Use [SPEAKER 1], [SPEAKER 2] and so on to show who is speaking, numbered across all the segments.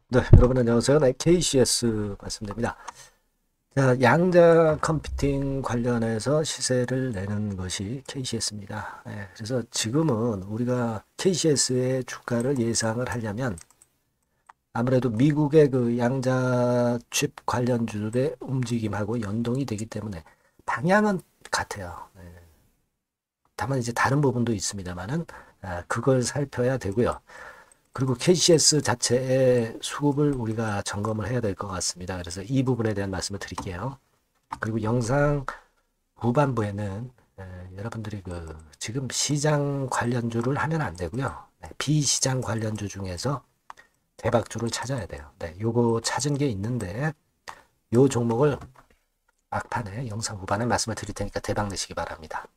[SPEAKER 1] 네, 여러분 안녕하세요. 네, KCS 말씀드립니다. 자, 양자 컴퓨팅 관련해서 시세를 내는 것이 KCS입니다. 네, 그래서 지금은 우리가 KCS의 주가를 예상을 하려면 아무래도 미국의 그 양자 칩 관련주들의 움직임하고 연동이 되기 때문에 방향은 같아요. 네, 다만 이제 다른 부분도 있습니다만은 그걸 살펴야 되고요. 그리고 KCS 자체의 수급을 우리가 점검을 해야 될 것 같습니다. 그래서 이 부분에 대한 말씀을 드릴게요. 그리고 영상 후반부에는 여러분들이 그 지금 시장 관련주를 하면 안 되고요. 비시장 관련주 중에서 대박주를 찾아야 돼요. 네, 요거 찾은 게 있는데 요 종목을 막판에 영상 후반에 말씀을 드릴 테니까 대박 내시기 바랍니다.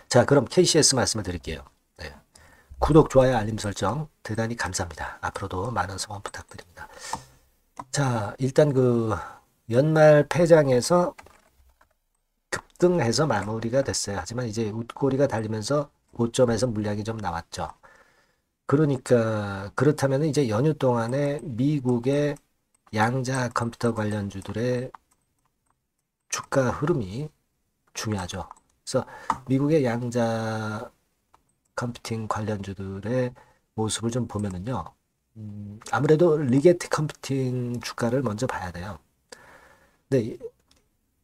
[SPEAKER 1] 자, 그럼 KCS 말씀을 드릴게요. 네. 구독, 좋아요, 알림 설정 대단히 감사합니다. 앞으로도 많은 성원 부탁드립니다. 자, 일단 그 연말 폐장에서 급등해서 마무리가 됐어요. 하지만 이제 웃고리가 달리면서 고점에서 물량이 좀 나왔죠. 그러니까 그렇다면 이제 연휴 동안에 미국의 양자 컴퓨터 관련주들의 주가 흐름이 중요하죠. 그래서 미국의 양자 컴퓨팅 관련주들의 모습을 좀 보면은요. 아무래도 리게트 컴퓨팅 주가를 먼저 봐야 돼요. 근데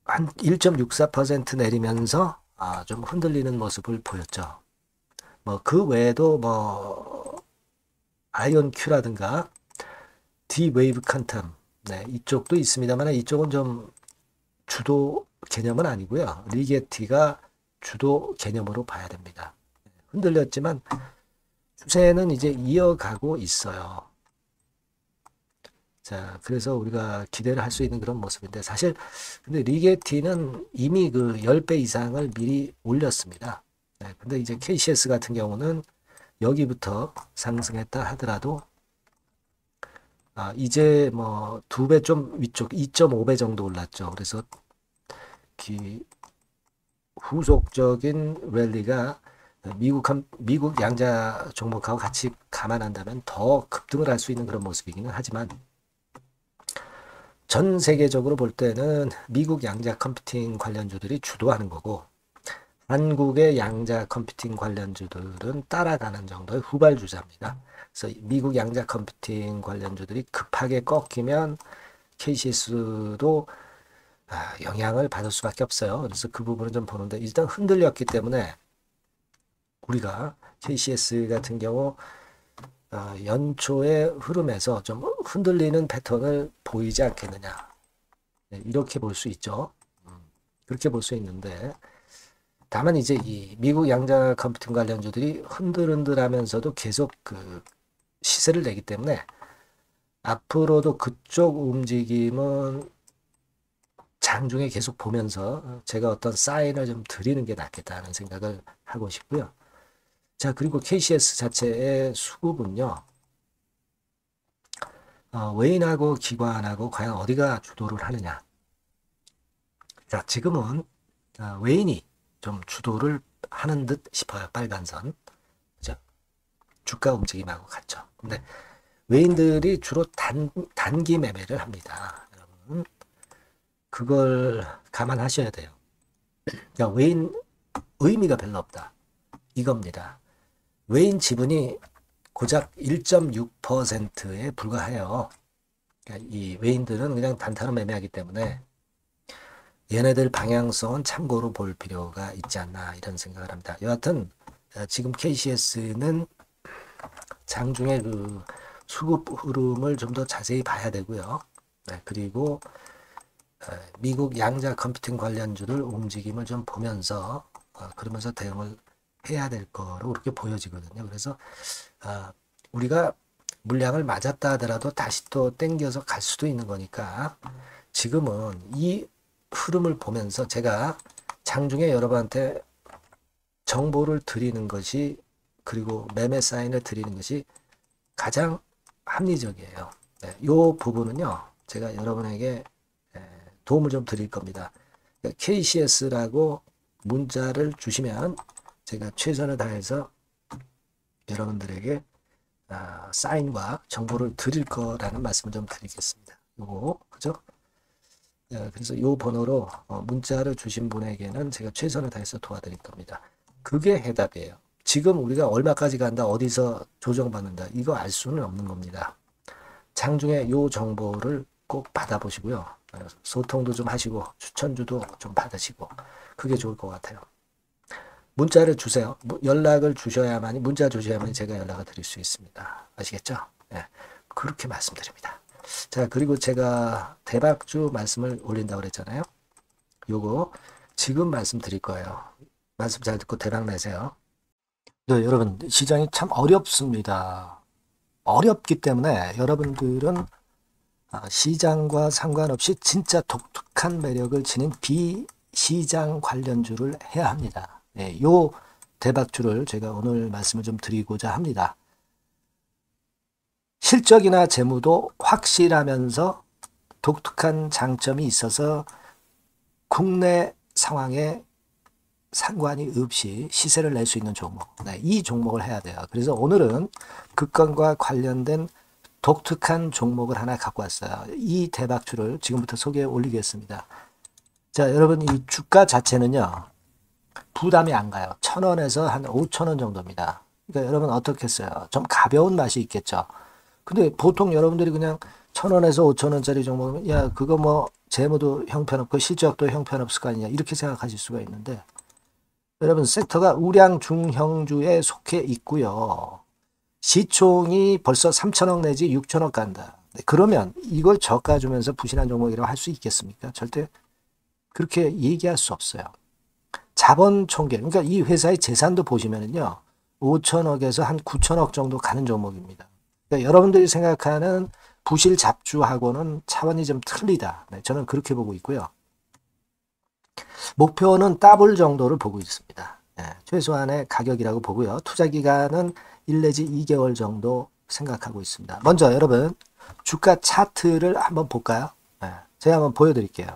[SPEAKER 1] 한 1.64% 내리면서 좀 흔들리는 모습을 보였죠. 뭐 그 외에도 뭐 아이온 큐라든가 D 웨이브 퀀텀 네, 이쪽도 있습니다만 이쪽은 좀 주도 개념은 아니고요. 리게티가 주도 개념으로 봐야 됩니다. 흔들렸지만 추세는 이제 이어가고 있어요. 자, 그래서 우리가 기대를 할 수 있는 그런 모습인데 사실 근데 리게티는 이미 그 10배 이상을 미리 올렸습니다. 네, 근데 이제 KCS 같은 경우는 여기부터 상승했다 하더라도 이제 뭐 2배 좀 위쪽 2.5배 정도 올랐죠. 그래서 기, 후속적인 랠리가 미국 양자 종목하고 같이 감안한다면 더 급등을 할 수 있는 그런 모습이기는 하지만 전 세계적으로 볼 때는 미국 양자 컴퓨팅 관련주들이 주도하는 거고 한국의 양자 컴퓨팅 관련주들은 따라가는 정도의 후발주자입니다. 그래서 미국 양자 컴퓨팅 관련주들이 급하게 꺾이면 KCS도 영향을 받을 수밖에 없어요. 그래서 그 부분을 좀 보는데 일단 흔들렸기 때문에 우리가 KCS 같은 경우 연초의 흐름에서 좀 흔들리는 패턴을 보이지 않겠느냐. 네, 이렇게 볼 수 있죠. 그렇게 볼 수 있는데 다만 이제 이 미국 양자 컴퓨팅 관련주들이 흔들흔들하면서도 계속 그 시세를 내기 때문에 앞으로도 그쪽 움직임은 장중에 계속 보면서 제가 어떤 사인을 좀 드리는 게 낫겠다는 생각을 하고 싶고요. 자, 그리고 KCS 자체의 수급은요. 외인하고 기관하고 과연 어디가 주도를 하느냐. 자, 지금은 외인이 좀 주도를 하는 듯 싶어요. 빨간 선. 그죠? 주가 움직임하고 같죠. 근데 외인들이 주로 단기 매매를 합니다. 여러분, 그걸 감안하셔야 돼요. 그러니까 외인 의미가 별로 없다. 이겁니다. 외인 지분이 고작 1.6%에 불과해요. 그러니까 이 외인들은 그냥 단타로 매매하기 때문에 얘네들 방향성은 참고로 볼 필요가 있지 않나 이런 생각을 합니다. 여하튼 지금 KCS는 장중에 그 수급 흐름을 좀 더 자세히 봐야 되고요. 네, 그리고 미국 양자 컴퓨팅 관련주들 움직임을 좀 보면서 그러면서 대응을 해야 될 거로 그렇게 보여지거든요. 그래서 우리가 물량을 맞았다 하더라도 다시 또 땡겨서 갈 수도 있는 거니까 지금은 이 흐름을 보면서 제가 장중에 여러분한테 정보를 드리는 것이 그리고 매매 사인을 드리는 것이 가장 합리적이에요. 네, 이 부분은요. 제가 여러분에게 도움을 좀 드릴 겁니다. KCS라고 문자를 주시면 제가 최선을 다해서 여러분들에게 사인과 정보를 드릴 거라는 말씀을 좀 드리겠습니다. 요거 그죠? 그래서 요 번호로 문자를 주신 분에게는 제가 최선을 다해서 도와드릴 겁니다. 그게 해답이에요. 지금 우리가 얼마까지 간다, 어디서 조정받는다, 이거 알 수는 없는 겁니다. 장중에 요 정보를 꼭 받아보시고요. 소통도 좀 하시고 추천주도 좀 받으시고 그게 좋을 것 같아요. 문자를 주세요. 연락을 주셔야만이, 문자 주셔야만이 제가 연락을 드릴 수 있습니다. 아시겠죠? 네, 그렇게 말씀드립니다. 자, 그리고 제가 대박주 말씀을 올린다고 그랬잖아요. 요거 지금 말씀드릴 거예요. 말씀 잘 듣고 대박 내세요. 네, 여러분, 시장이 참 어렵습니다. 어렵기 때문에 여러분들은 시장과 상관없이 진짜 독특한 매력을 지닌 비시장 관련주를 해야 합니다. 네, 요 대박주를 제가 오늘 말씀을 좀 드리고자 합니다. 실적이나 재무도 확실하면서 독특한 장점이 있어서 국내 상황에 상관이 없이 시세를 낼 수 있는 종목. 네, 이 종목을 해야 돼요. 그래서 오늘은 그 건과 관련된 독특한 종목을 하나 갖고 왔어요. 이 대박주를 지금부터 소개해 올리겠습니다. 자, 여러분, 이 주가 자체는요, 부담이 안 가요. 1,000원에서 한 5,000원 정도입니다. 그러니까 여러분 어떻겠어요? 좀 가벼운 맛이 있겠죠. 근데 보통 여러분들이 그냥 1,000원에서 5,000원짜리 종목은 야, 그거 뭐 재무도 형편없고 실적도 형편없을 거 아니냐, 이렇게 생각하실 수가 있는데, 여러분 섹터가 우량 중형주에 속해 있고요. 시총이 벌써 3,000억 내지 6,000억 간다. 그러면 이걸 저가 주면서 부실한 종목이라고 할 수 있겠습니까? 절대 그렇게 얘기할 수 없어요. 자본 총계, 그러니까 이 회사의 재산도 보시면은요, 5,000억에서 한 9,000억 정도 가는 종목입니다. 그러니까 여러분들이 생각하는 부실 잡주하고는 차원이 좀 틀리다. 네, 저는 그렇게 보고 있고요. 목표는 더블 정도를 보고 있습니다. 네, 최소한의 가격이라고 보고요. 투자 기간은 1 내지 2개월 정도 생각하고 있습니다. 먼저 여러분 주가 차트를 한번 볼까요? 네, 제가 한번 보여드릴게요.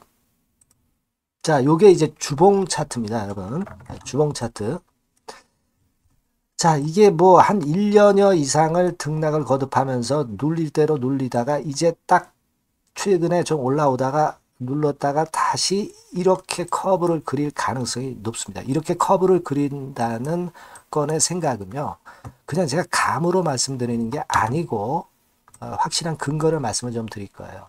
[SPEAKER 1] 자, 요게 이제 주봉 차트입니다, 여러분. 네, 주봉 차트. 자, 이게 뭐 한 1년여 이상을 등락을 거듭하면서 눌릴 대로 눌리다가 이제 딱 최근에 좀 올라오다가 눌렀다가 다시 이렇게 커브를 그릴 가능성이 높습니다. 이렇게 커브를 그린다는 건의 생각은요, 그냥 제가 감으로 말씀드리는 게 아니고 확실한 근거를 말씀을 좀 드릴 거예요.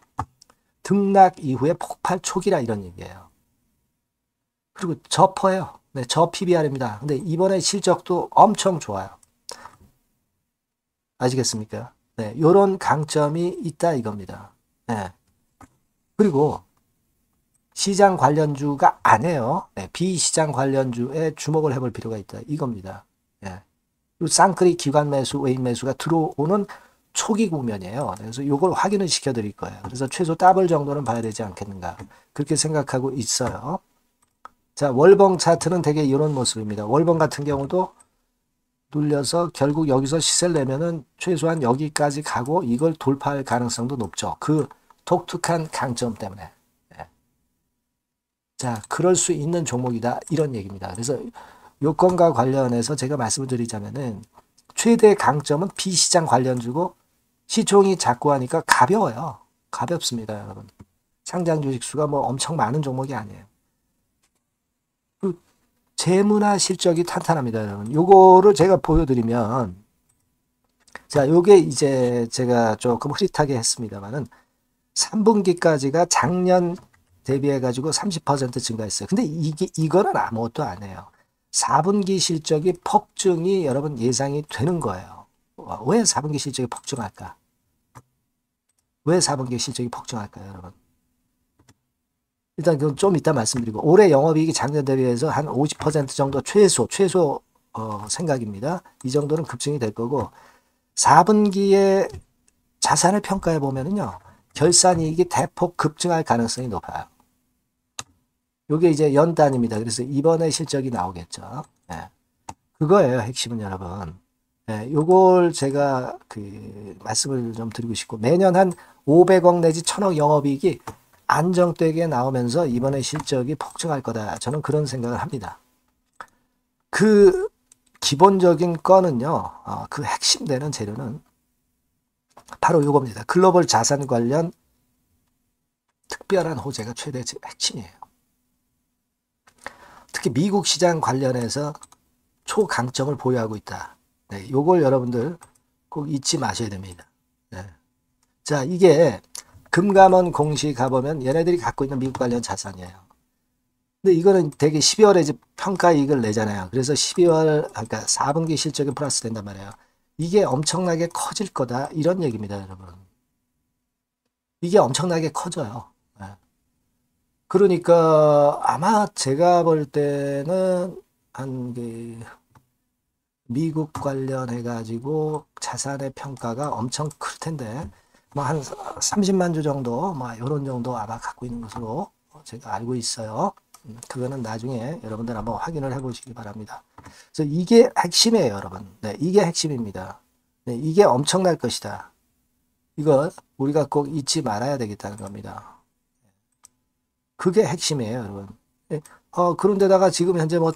[SPEAKER 1] 등락 이후에 폭발 초기라 이런 얘기예요. 그리고 저퍼예요. 네, 저 PBR입니다. 근데 이번에 실적도 엄청 좋아요. 아시겠습니까? 네, 요런 강점이 있다 이겁니다. 네. 그리고 시장 관련주가 아니에요. 네, 비시장 관련주에 주목을 해볼 필요가 있다 이겁니다. 네. 그리고 쌍끌이 기관 매수, 외인 매수가 들어오는 초기 국면이에요. 그래서 이걸 확인을 시켜 드릴 거예요. 그래서 최소 더블 정도는 봐야 되지 않겠는가, 그렇게 생각하고 있어요. 자, 월봉 차트는 되게 이런 모습입니다. 월봉 같은 경우도 눌려서 결국 여기서 시세를 내면은 최소한 여기까지 가고 이걸 돌파할 가능성도 높죠. 그 독특한 강점 때문에. 네. 자, 그럴 수 있는 종목이다 이런 얘기입니다. 그래서 요건과 관련해서 제가 말씀을 드리자면은 최대 강점은 비시장 관련주고 시총이 작고 하니까 가벼워요. 가볍습니다, 여러분. 상장 주식수가 뭐 엄청 많은 종목이 아니에요. 재무나 실적이 탄탄합니다, 여러분. 요거를 제가 보여드리면, 자, 요게 이제 제가 조금 흐릿하게 했습니다만은 3분기까지가 작년 대비해가지고 30% 증가했어요. 근데 이거는 아무것도 아니에요. 4분기 실적이 폭증이 여러분 예상이 되는 거예요. 왜 4분기 실적이 폭증할까? 왜 4분기 실적이 폭증할까요, 여러분? 일단 그건 좀 이따 말씀드리고, 올해 영업이익이 작년 대비해서 한 50% 정도 최소 생각입니다. 이 정도는 급증이 될 거고, 4분기에 자산을 평가해 보면은요, 결산이익이 대폭 급증할 가능성이 높아요. 요게 이제 연단입니다. 그래서 이번에 실적이 나오겠죠. 네. 그거예요, 핵심은 여러분. 네, 요걸 제가 말씀을 좀 드리고 싶고, 매년 한 500억 내지 1,000억 영업이익이 안정되게 나오면서 이번에 실적이 폭증할 거다. 저는 그런 생각을 합니다. 그 기본적인 거는요, 그 핵심 되는 재료는 바로 이겁니다. 글로벌 자산 관련 특별한 호재가 최대 핵심이에요. 특히 미국 시장 관련해서 초강점을 보유하고 있다. 네, 요걸 여러분들 꼭 잊지 마셔야 됩니다. 네. 자, 이게 금감원 공시 가보면 얘네들이 갖고 있는 미국 관련 자산이에요. 근데 이거는 되게 12월에 이제 평가이익을 내잖아요. 그래서 12월, 그러니까 4분기 실적이 플러스 된단 말이에요. 이게 엄청나게 커질 거다. 이런 얘기입니다, 여러분. 이게 엄청나게 커져요. 네. 그러니까 아마 제가 볼 때는 한 미국 관련해 가지고 자산의 평가가 엄청 클 텐데 뭐 한 30만 주 정도 뭐 이런 정도 아마 갖고 있는 것으로 제가 알고 있어요. 그거는 나중에 여러분들 한번 확인을 해 보시기 바랍니다. 그래서 이게 핵심이에요, 여러분. 네, 이게 핵심입니다. 네, 이게 엄청날 것이다. 이거 우리가 꼭 잊지 말아야 되겠다는 겁니다. 그게 핵심이에요, 여러분. 네, 그런데다가 지금 현재 뭐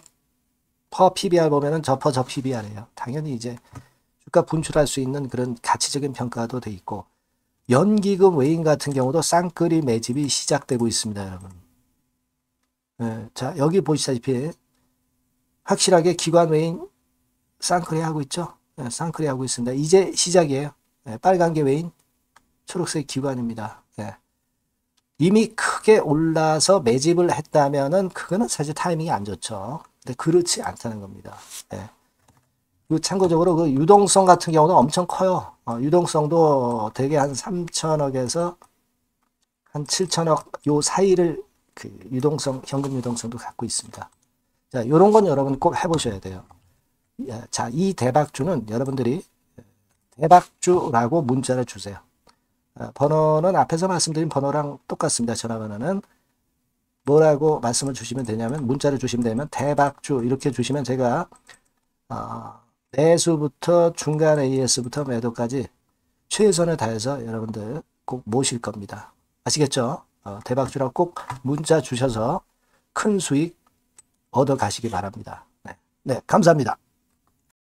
[SPEAKER 1] 퍼 PBR 보면은 저 PBR이에요. 당연히 이제 주가 분출할 수 있는 그런 가치적인 평가도 돼 있고, 연기금 외인 같은 경우도 쌍끌이 매집이 시작되고 있습니다, 여러분. 네, 자, 여기 보시다시피 확실하게 기관 외인 쌍끌이 하고 있죠. 네, 쌍끌이 하고 있습니다. 이제 시작이에요. 네, 빨간 게 외인, 초록색 기관입니다. 네. 이미 크게 올라서 매집을 했다면은 그거는 사실 타이밍이 안 좋죠. 근데 그렇지 않다는 겁니다. 네. 그리고 참고적으로 그 유동성 같은 경우는 엄청 커요. 유동성도 대개 한 3천억에서 한 7천억 요 사이를 그 유동성, 현금 유동성도 갖고 있습니다. 자, 요런 건 여러분 꼭 해보셔야 돼요. 자, 이 대박주는 여러분들이 대박주라고 문자를 주세요. 번호는 앞에서 말씀드린 번호랑 똑같습니다. 전화번호는 뭐라고 말씀을 주시면 되냐면 문자를 주시면 되면 대박주 이렇게 주시면 제가 매수부터 중간 AS부터 매도까지 최선을 다해서 여러분들 꼭 모실 겁니다. 아시겠죠? 대박주라고 꼭 문자 주셔서 큰 수익 얻어 가시기 바랍니다. 네, 감사합니다.